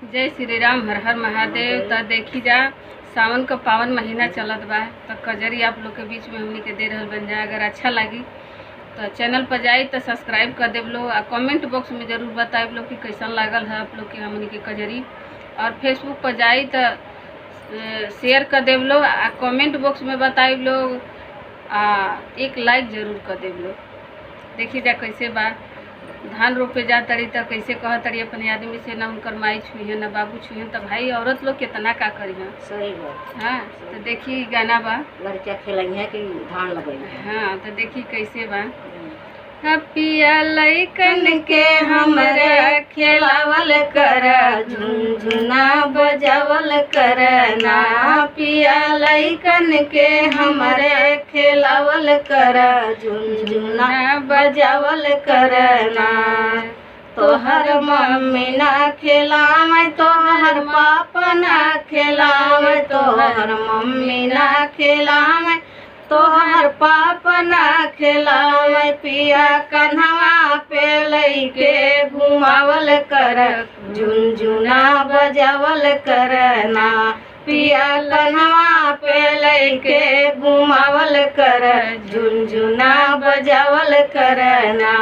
जय श्री राम, हर हर महादेव। तो देखी जा सावन का पावन महीना चलत बा, तो कजरी आप लोग के बीच में हमनी के दे रहल बन जाए। अगर अच्छा लगी तो चैनल पर जाई तो सब्सक्राइब कर देव लोग, और कमेंट बॉक्स में ज़रूर बताए लोग कि कैसा लागल है आप लोग के हमनी के कजरी। और फेसबुक पर जाई तो शेयर कर देव लोग, आ कमेंट बॉक्स में बताए लोग, एक लाइक ज़रूर कर देव लोग। देखी जा कैसे बा धान रोपे जा तड़ी तो कैसे कह तड़ी अपने आदमी से, ना उनकर माई छुई है ना बाबू छुई है, तो भाई औरत लोग कितना का करी है। सही बात। हाँ तो देखी गाना बा, लड़कियाँ खेलाई है कि धान लगई है। हाँ तो देखी कैसे बा। पिया लइकन के हमरा खेलावल कर, झुनझुना बजावल कर ना। पिया लइकन के हमरे खेलावल कर, झुनझुना बजावल कर ना। तोहर मम्मी ना खिलावे, तोहर पापा ना खिलावे, तोहर मम्मी ना खिलावे, तोहर पापा ना खिलावे। पिया कन्हवा पे लइके घुमावल कर, झुनझुना बजावल कर ना। पिया कन्हवा पे लइके घुमावल कर, झुनझुना बजावल कर ना।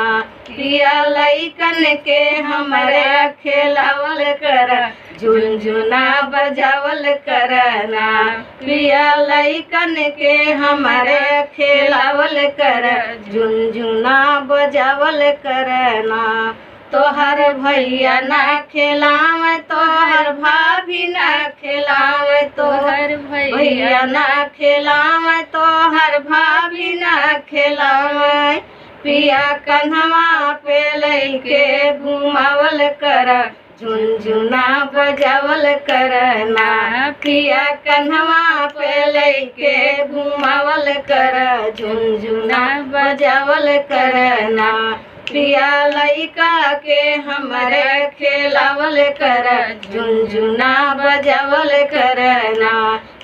पिया लइकन के हमरे खेलावल कर, झुनझुना बजावल कर ना। पिया लइकन के हमरे खेलावल कर, झुनझुना बजावल कर ना। तोहर भैया ना खिलावे, तोहर भाभी ना खिलावे, तोहर भैया ना खिलावे, तोहर भाभी ना खिलावे। पिया कन्हवा पे लइके घुमावल कर, झुनझुना बजावल कर ना। पिया कन्हवा पे लइके घुमावल कर, झुनझुना बजावल कर ना। पिया लइका के हमरे खेलावल कर, झुनझुना बजावल कर ना।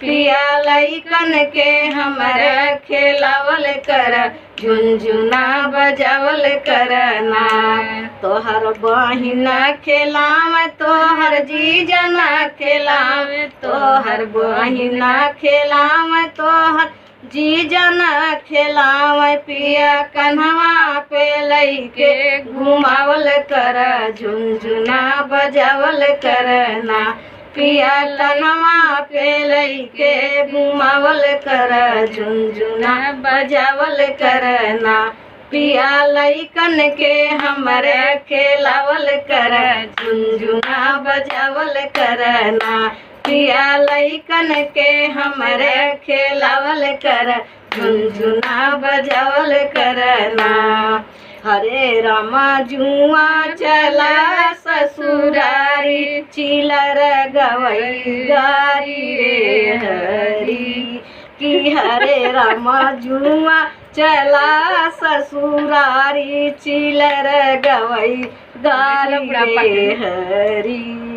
पिया लइकन के हमरे खेलावल कर, झुनझुना बजावल कर ना। तोहर बहिना खिलावे, तोहर जीजा ना खिलावे, तोहर बहिना खिलावे, तोहर जीजा ना खिलावे। पिया कन्हवा पे लइके घुमावल कर, झुनझुना बजावल कर ना। पिया कन्हवा पे लइके घुमावल कर, झुनझुना बजावल कर ना। पिया लइकन के हमरे खेलावल कर, झुनझुना बजावल कर ना। पिया लइकन के हमरे खेलावल कर, झुनझुना बजावल कर ना। हरे रामा जुआ चला ससुरारी, चिलर गवई गारी रे हरी। कि हरे रामा जुआ चला ससुरारी, चिलर गवई गारी रे हरी।